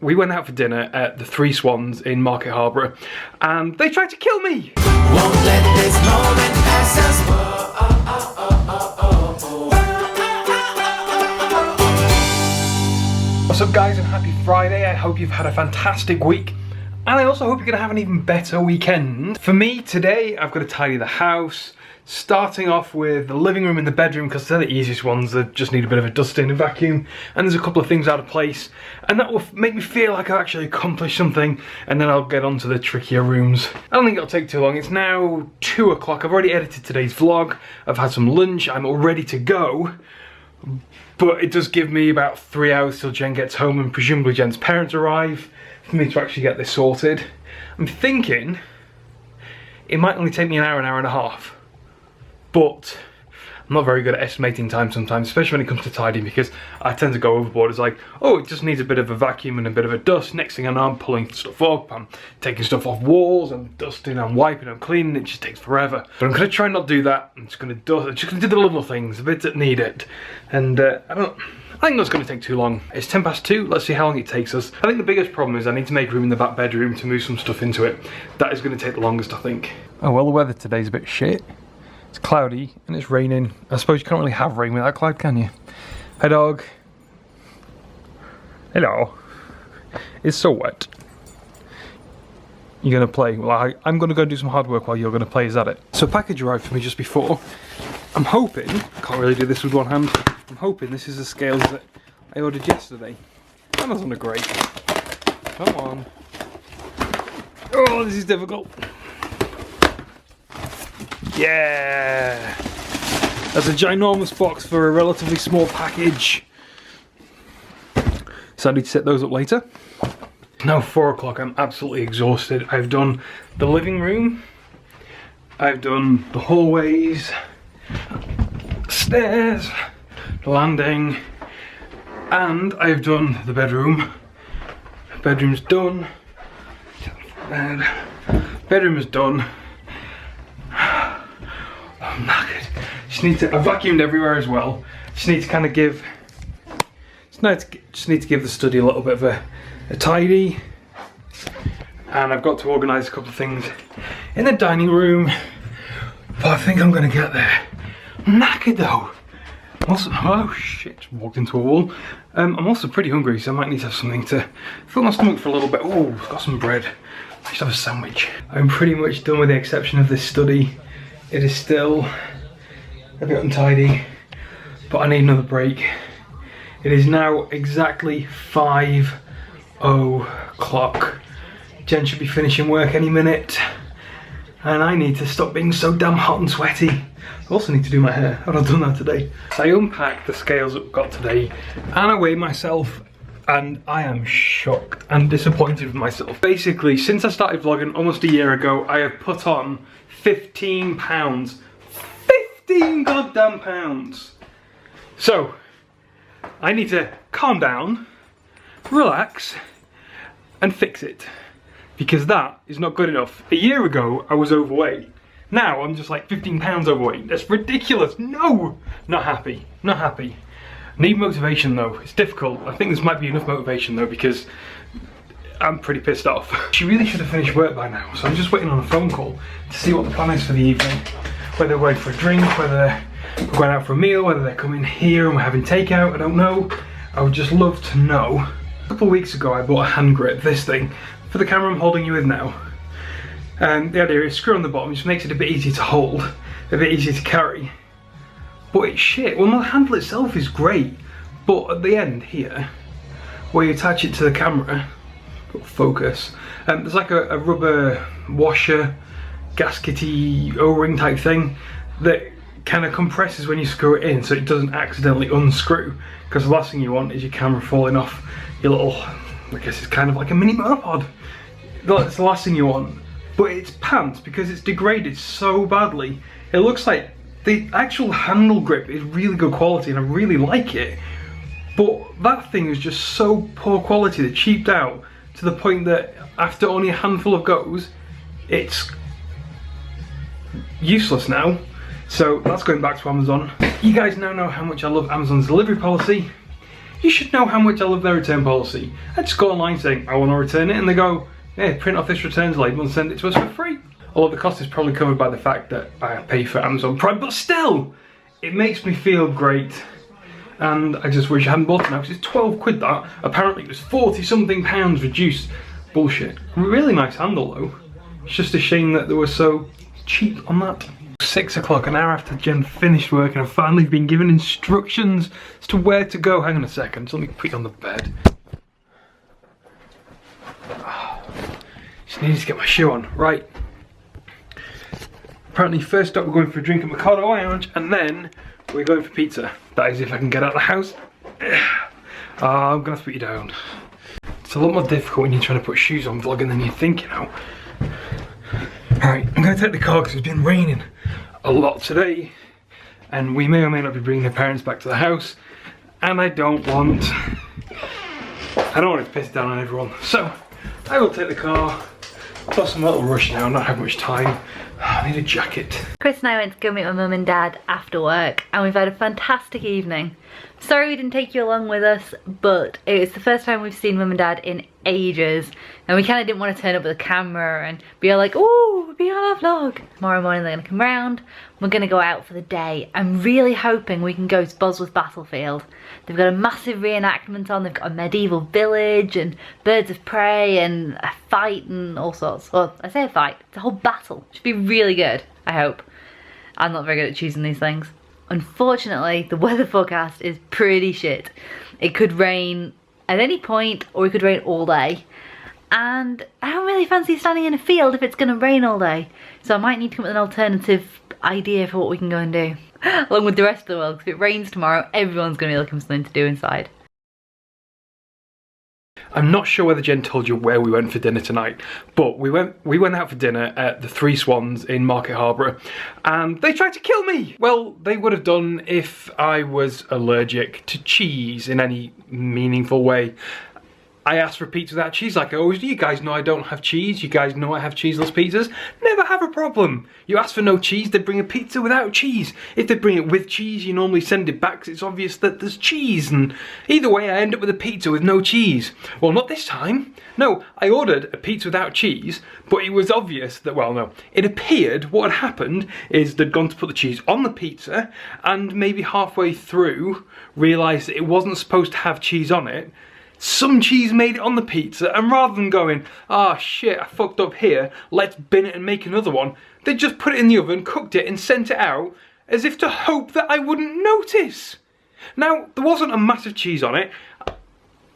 we went out for dinner at the Three Swans in Market Harborough, and they tried to kill me! Won't let this moment pass us. What's up guys, and happy Friday. I hope you've had a fantastic week, and I also hope you're going to have an even better weekend. For me today, I've got to tidy the house, starting off with the living room and the bedroom because they're the easiest ones that just need a bit of a dusting and vacuum, and there's a couple of things out of place, and that will make me feel like I've actually accomplished something, and then I'll get on to the trickier rooms. I don't think it'll take too long. It's now 2 o'clock. I've already edited today's vlog, I've had some lunch, I'm all ready to go, but it does give me about 3 hours till Jen gets home and presumably Jen's parents arrive for me to actually get this sorted. I'm thinking it might only take me an hour and a half. But I'm not very good at estimating time sometimes, especially when it comes to tidying, because I tend to go overboard. It's like, oh, it just needs a bit of a vacuum and a bit of a dust. Next thing I know, I'm pulling stuff up, I'm taking stuff off walls, I'm dusting, I'm wiping, I'm cleaning. It just takes forever. But I'm going to try and not do that. I'm just going to dust. I'm just going to do the little things, the bits that need it. And I think that's going to take too long. It's 2:10. Let's see how long it takes us. I think the biggest problem is I need to make room in the back bedroom to move some stuff into it. That is going to take the longest, I think. Oh, well, the weather today's a bit shit. It's cloudy and it's raining. I suppose you can't really have rain without cloud, can you? Hi dog. Hello. It's so wet. You're gonna play? Well, I'm gonna go do some hard work while you're gonna play. Is that it? So a package arrived for me just before. I'm hoping, can't really do this with one hand, I'm hoping this is the scales that I ordered yesterday. Amazon are great. Come on. Oh, this is difficult. Yeah! That's a ginormous box for a relatively small package. So I need to set those up later. Now 4 o'clock, I'm absolutely exhausted. I've done the living room, I've done the hallways, stairs, the landing, and I've done the bedroom. Bedroom's done. Bedroom is done. I'm knackered. I vacuumed everywhere as well. Just need to kind of give. Just need to give the study a little bit of a tidy, and I've got to organise a couple of things in the dining room. But I think I'm going to get there. I'm knackered though. Also, oh shit! Walked into a wall. I'm also pretty hungry, so I might need to have something to fill my stomach for a little bit. Oh, I've got some bread. I should have a sandwich. I'm pretty much done with the exception of this study. It is still a bit untidy, but I need another break. It is now exactly 5 o'clock. Jen should be finishing work any minute, and I need to stop being so damn hot and sweaty. I also need to do my hair. I've not done that today. So I unpacked the scales that we've got today, and I weighed myself, and I am shocked and disappointed with myself. Basically, since I started vlogging almost a year ago, I have put on 15 pounds. 15 goddamn pounds. So, I need to calm down, relax, and fix it. Because that is not good enough. A year ago, I was overweight. Now, I'm just like 15 pounds overweight. That's ridiculous. No! Not happy. Not happy. Need motivation though. It's difficult. I think this might be enough motivation though, because I'm pretty pissed off. She really should have finished work by now, so I'm just waiting on a phone call to see what the plan is for the evening. Whether we're going for a drink, whether we're going out for a meal, whether they're coming here and we're having takeout, I don't know. I would just love to know. A couple of weeks ago I bought a hand grip, this thing, for the camera I'm holding you with now. And the idea is screw on the bottom, just makes it a bit easier to hold, a bit easier to carry. But it's shit. Well, the handle itself is great, but at the end here, where you attach it to the camera, focus, there's like a rubber washer, gaskety O-ring type thing that kind of compresses when you screw it in so it doesn't accidentally unscrew, because the last thing you want is your camera falling off your little, I guess it's kind of like a mini monopod. That's the last thing you want. But it's pants because it's degraded so badly. It looks like the actual handle grip is really good quality and I really like it, but that thing is just so poor quality that cheaped out to the point that after only a handful of goes, it's useless now. So that's going back to Amazon. You guys now know how much I love Amazon's delivery policy. You should know how much I love their return policy. I just go online saying, I want to return it, and they go, yeah, print off this returns label and send it to us for free. Although the cost is probably covered by the fact that I pay for Amazon Prime, but still, it makes me feel great. And I just wish I hadn't bought it now, because it's 12 quid that. Apparently it was 40 something pounds reduced. Bullshit. Really nice handle though. It's just a shame that they were so cheap on that. 6 o'clock, an hour after Jen finished work, and I've finally been given instructions as to where to go. Hang on a second, just let me put you on the bed. Just needed to get my shoe on. Right. Apparently first up we're going for a drink at Mikado Lounge, and then we're going for pizza. That is if I can get out of the house. I'm gonna have to put you down. It's a lot more difficult when you're trying to put shoes on vlogging than you think, you know. Alright, I'm gonna take the car because it's been raining a lot today, and we may or may not be bringing the parents back to the house, and I don't want it to piss down on everyone. So I will take the car. Plus I'm a little rushed now, not have much time. I need a jacket. Chris and I went to go meet my mum and dad after work, and we've had a fantastic evening. Sorry we didn't take you along with us, but it's the first time we've seen mum and dad in ages, and we kind of didn't want to turn up with a camera and be all like, oh, be on our vlog. Tomorrow morning they're going to come round, we're going to go out for the day. I'm really hoping we can go to Bosworth Battlefield. They've got a massive reenactment on, they've got a medieval village and birds of prey and a fight and all sorts. Well, I say a fight, it's a whole battle. It should be really good, I hope. I'm not very good at choosing these things. Unfortunately, the weather forecast is pretty shit. It could rain at any point, or it could rain all day. And I don't really fancy standing in a field if it's gonna rain all day. So I might need to come up with an alternative idea for what we can go and do. Along with the rest of the world, because if it rains tomorrow, everyone's gonna be looking for something to do inside. I'm not sure whether Jen told you where we went for dinner tonight, but we went out for dinner at the Three Swans in Market Harborough, and they tried to kill me! Well, they would have done if I was allergic to cheese in any meaningful way. I asked for pizza without cheese like I always do. You guys know I don't have cheese. You guys know I have cheeseless pizzas. Never have a problem. You ask for no cheese, they bring a pizza without cheese. If they bring it with cheese, you normally send it back because it's obvious that there's cheese. And either way, I end up with a pizza with no cheese. Well, not this time. No, I ordered a pizza without cheese, but it was obvious that, well, no. It appeared what had happened is they'd gone to put the cheese on the pizza and maybe halfway through realised that it wasn't supposed to have cheese on it. Some cheese made it on the pizza, and rather than going, ah, shit, I fucked up here, let's bin it and make another one, they just put it in the oven, cooked it and sent it out as if to hope that I wouldn't notice. Now, there wasn't a massive cheese on it.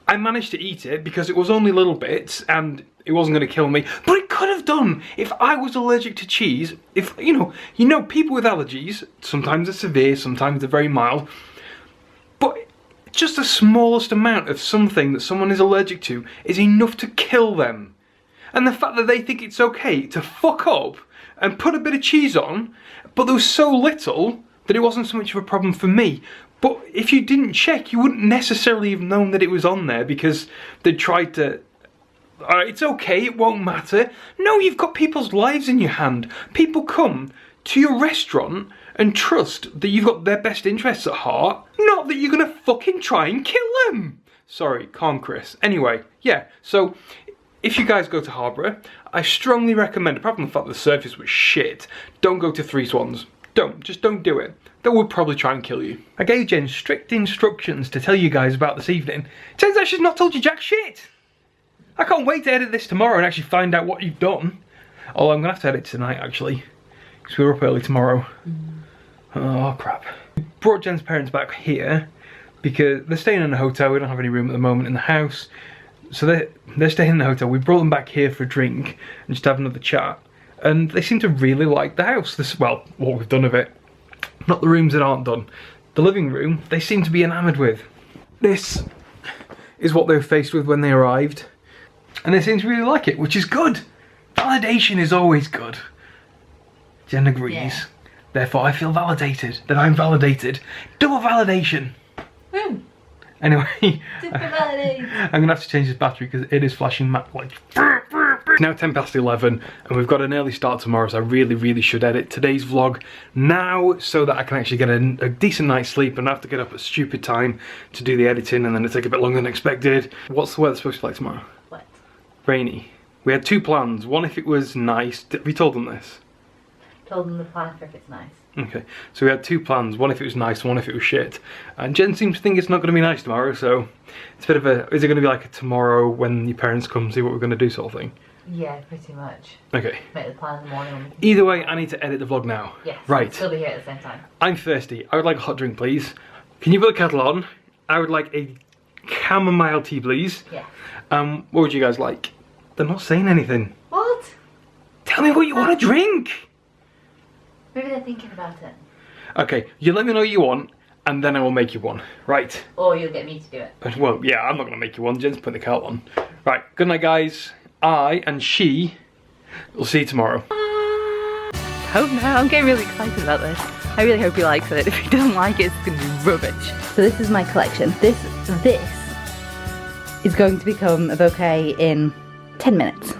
I managed to eat it because it was only little bits and it wasn't going to kill me, but it could have done if I was allergic to cheese. If, you know, people with allergies, sometimes they're severe, sometimes they're very mild, but just the smallest amount of something that someone is allergic to is enough to kill them. And the fact that they think it's okay to fuck up and put a bit of cheese on, but there was so little that it wasn't so much of a problem for me. But if you didn't check, you wouldn't necessarily have known that it was on there because they tried to, it's okay, it won't matter. No, you've got people's lives in your hand. People come to your restaurant and trust that you've got their best interests at heart, not that you're gonna fucking try and kill them. Sorry, calm Chris. Anyway, yeah, so if you guys go to Harborough, I strongly recommend, apart from the fact that the surface was shit, don't go to Three Swans. Just don't do it. They would probably try and kill you. I gave Jen strict instructions to tell you guys about this evening. Turns out she's not told you jack shit. I can't wait to edit this tomorrow and actually find out what you've done. Although I'm gonna have to edit tonight actually, because we're up early tomorrow. Oh crap. We brought Jen's parents back here because they're staying in a hotel. We don't have any room at the moment in the house. So they're staying in the hotel. We brought them back here for a drink and just have another chat. And they seem to really like the house. Well, what we've done of it. Not the rooms that aren't done. The living room, they seem to be enamoured with. This is what they were faced with when they arrived. And they seem to really like it, which is good. Validation is always good. Jen agrees. Yeah. Therefore, I feel validated, that I'm validated. Double validation. Woo. Anyway, Super validate. I'm going to have to change this battery because it is flashing like It's now 11:10 and we've got an early start tomorrow, so I really should edit today's vlog now so that I can actually get a decent night's sleep and not have to get up at a stupid time to do the editing and then it take a bit longer than expected. What's the weather supposed to be like tomorrow? What? Rainy. We had two plans. One if it was nice. Have you told them this? Told them the plan for if it's nice. Okay, so we had two plans. One if it was nice, one if it was shit. And Jen seems to think it's not going to be nice tomorrow, so it's a bit of a... Is it going to be like a tomorrow when your parents come see what we're going to do sort of thing? Yeah, pretty much. Okay. Make the plan in the morning. Either way, I need to edit the vlog now. Yes, right. Still be here at the same time. I'm thirsty. I would like a hot drink, please. Can you put the kettle on? I would like a chamomile tea, please. Yeah. What would you guys like? They're not saying anything. What? Tell me what you want to drink. Maybe they're thinking about it. Okay, you let me know what you want, and then I will make you one. Right. Or you'll get me to do it. Well, yeah, I'm not going to make you one. Jen's putting the kettle on. Right, good night, guys. I and she will see you tomorrow. Hope now. I'm getting really excited about this. I really hope he likes it. If he doesn't like it, it's going to be rubbish. So this is my collection. This is going to become a bouquet in 10 minutes.